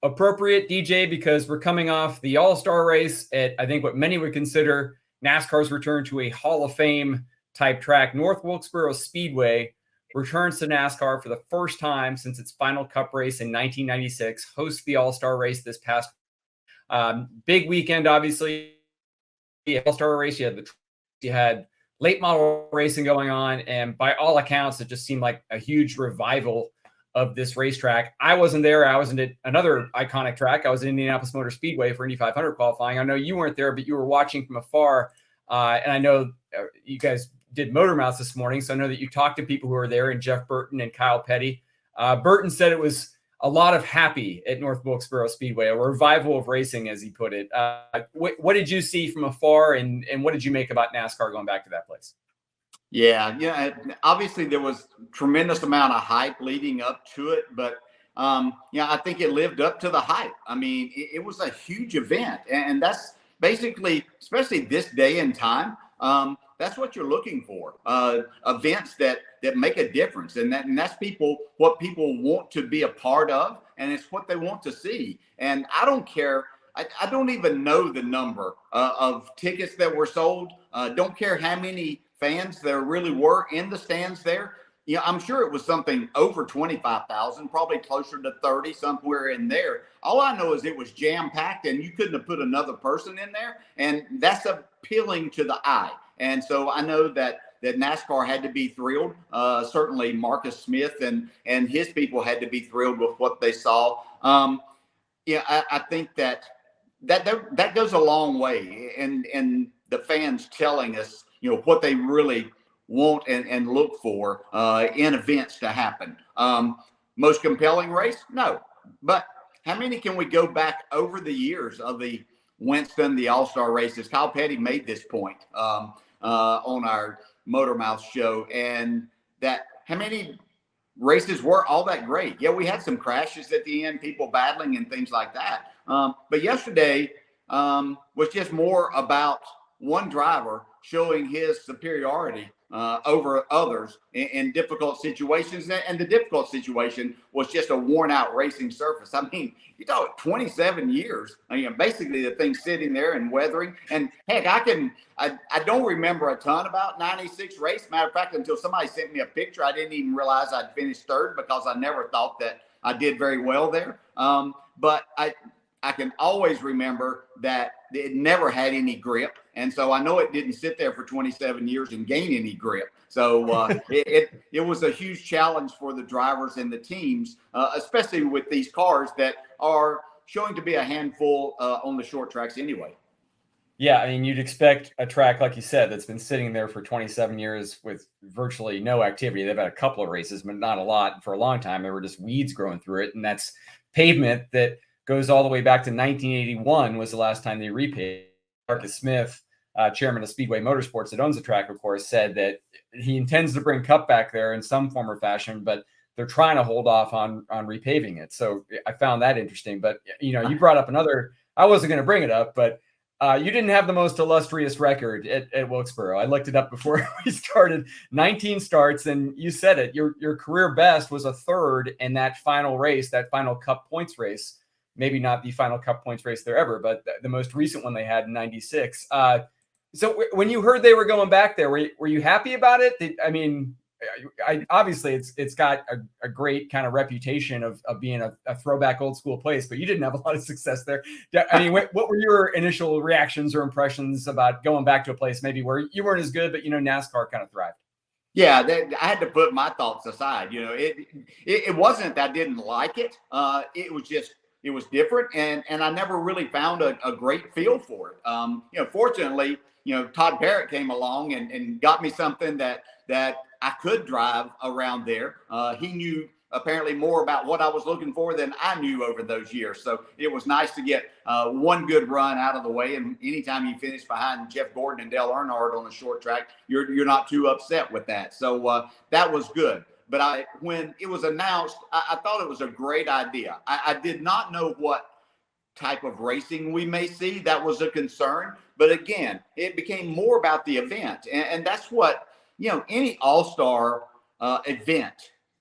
appropriate, DJ, because we're coming off the All-Star race at, I think, what many would consider NASCAR's return to a Hall of Fame type track. North Wilkesboro Speedway returns to NASCAR for the first time since its final Cup race in 1996, hosts the All-Star race this past big weekend, obviously. The All-Star race, you had late model racing going on, and by all accounts, it just seemed like a huge revival of this racetrack. I wasn't there. I was in another iconic track. I was in Indianapolis Motor Speedway for Indy 500 qualifying. I know you weren't there, but you were watching from afar. And I know you guys did Motor Mouths this morning, so I know that you talked to people who were there, and Jeff Burton and Kyle Petty. Burton said it was a lot of happy at North Wilkesboro Speedway, a revival of racing, as he put it. What did you see from afar, and what did you make about NASCAR going back to that place? Yeah. Obviously, there was tremendous amount of hype leading up to it, but I think it lived up to the hype. I mean, it was a huge event, and that's basically, especially this day and time, that's what you're looking for. Events that make a difference, and that's what people want to be a part of, and it's what they want to see. And I don't care. I don't even know the number of tickets that were sold. Don't care how many fans there really were in the stands there. I'm sure it was something over 25,000, probably closer to 30, somewhere in there. All I know is it was jam-packed, and you couldn't have put another person in there, and that's appealing to the eye. And so I know that NASCAR had to be thrilled. Certainly Marcus Smith and his people had to be thrilled with what they saw. I think that goes a long way, and the fans telling us, what they really want and look for in events to happen. Most compelling race? No. But how many can we go back over the years of the Winston, the All-Star races? Kyle Petty made this point on our Motor Mouth show, and that how many races were all that great? Yeah, we had some crashes at the end, people battling and things like that. But yesterday was just more about one driver showing his superiority over others in difficult situations. And the difficult situation was just a worn out racing surface. I mean, you talk 27 years, basically the thing's sitting there and weathering. And heck, I don't remember a ton about 96 race. Matter of fact, until somebody sent me a picture, I didn't even realize I'd finished third, because I never thought that I did very well there. But I can always remember that it never had any grip. And so I know it didn't sit there for 27 years and gain any grip. So it was a huge challenge for the drivers and the teams, especially with these cars that are showing to be a handful on the short tracks anyway. Yeah, I mean, you'd expect a track, like you said, that's been sitting there for 27 years with virtually no activity. They've had a couple of races, but not a lot. For a long time, there were just weeds growing through it. And that's pavement that goes all the way back to 1981 was the last time they repaved. Marcus Smith, chairman of Speedway Motorsports that owns the track, of course, said that he intends to bring Cup back there in some form or fashion, but they're trying to hold off on repaving it. So I found that interesting. But, you brought up another, I wasn't going to bring it up, but you didn't have the most illustrious record at Wilkesboro. I looked it up before we started. 19 starts, and you said it. Your career best was a third in that final race, that final Cup points race. Maybe not the final Cup points race there ever, but the most recent one they had in 96. So when you heard they were going back there, were you happy about it? Obviously it's got a great kind of reputation of being a throwback old school place, but you didn't have a lot of success there. I mean, what were your initial reactions or impressions about going back to a place maybe where you weren't as good, but NASCAR kind of thrived? Yeah, I had to put my thoughts aside. It wasn't that I didn't like it. It was different, and I never really found a great feel for it. Fortunately, Todd Barrett came along and got me something that I could drive around there. He knew apparently more about what I was looking for than I knew over those years. So it was nice to get one good run out of the way. And anytime you finish behind Jeff Gordon and Dale Earnhardt on a short track, you're not too upset with that. So that was good. But when it was announced, I thought it was a great idea. I did not know what type of racing we may see. That was a concern. But again, it became more about the event. And that's what, any all-star event,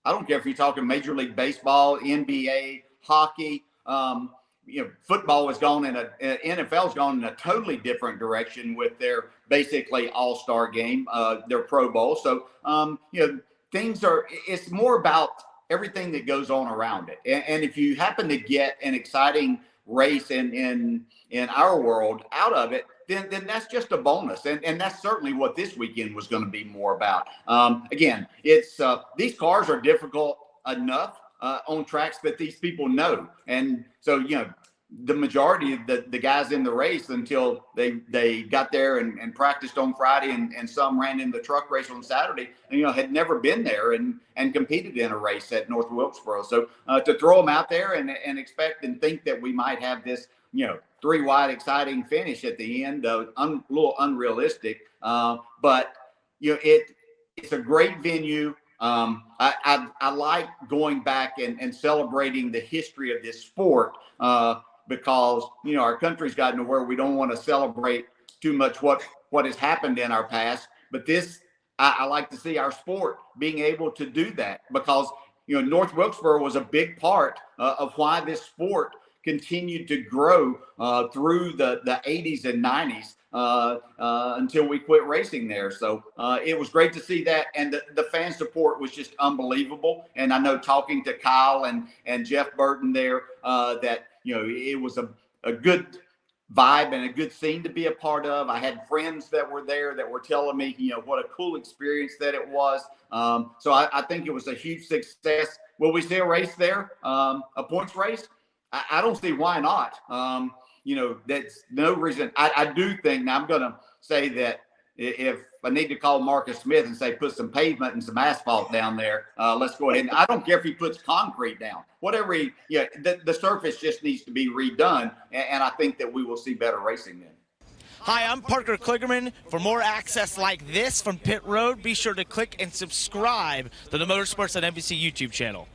I don't care if you're talking Major League Baseball, NBA, hockey, Football has gone NFL's gone in a totally different direction with their basically all-star game, their Pro Bowl. So, it's more about everything that goes on around it. And if you happen to get an exciting race in our world out of it, then that's just a bonus. And that's certainly what this weekend was going to be more about. Again, it's these cars are difficult enough on tracks that these people know. And so, the majority of the guys in the race, until they got there and practiced on Friday and some ran in the truck race on Saturday, and, had never been there and competed in a race at North Wilkesboro. So to throw them out there and expect and think that we might have this, 3-wide exciting finish at the end, a little unrealistic. But, it's a great venue. I like going back and celebrating the history of this sport, because, our country's gotten to where we don't want to celebrate too much what has happened in our past. But I like to see our sport being able to do that, because, North Wilkesboro was a big part of why this sport continued to grow through the 80s and 90s until we quit racing there. So it was great to see that. And the fan support was just unbelievable. And I know, talking to Kyle and Jeff Burton there, that, it was a good vibe and a good scene to be a part of. I had friends that were there that were telling me, what a cool experience that it was. So I think it was a huge success. Will we see a race there, a points race? I don't see why not. That's no reason. I do think, now I'm going to say that if I need to call Marcus Smith and say, put some pavement and some asphalt down there, let's go ahead. And I don't care if he puts concrete down, whatever the surface just needs to be redone. And I think that we will see better racing then. Hi, I'm Parker Kligerman. For more access like this from Pit Road, be sure to click and subscribe to the Motorsports on NBC YouTube channel.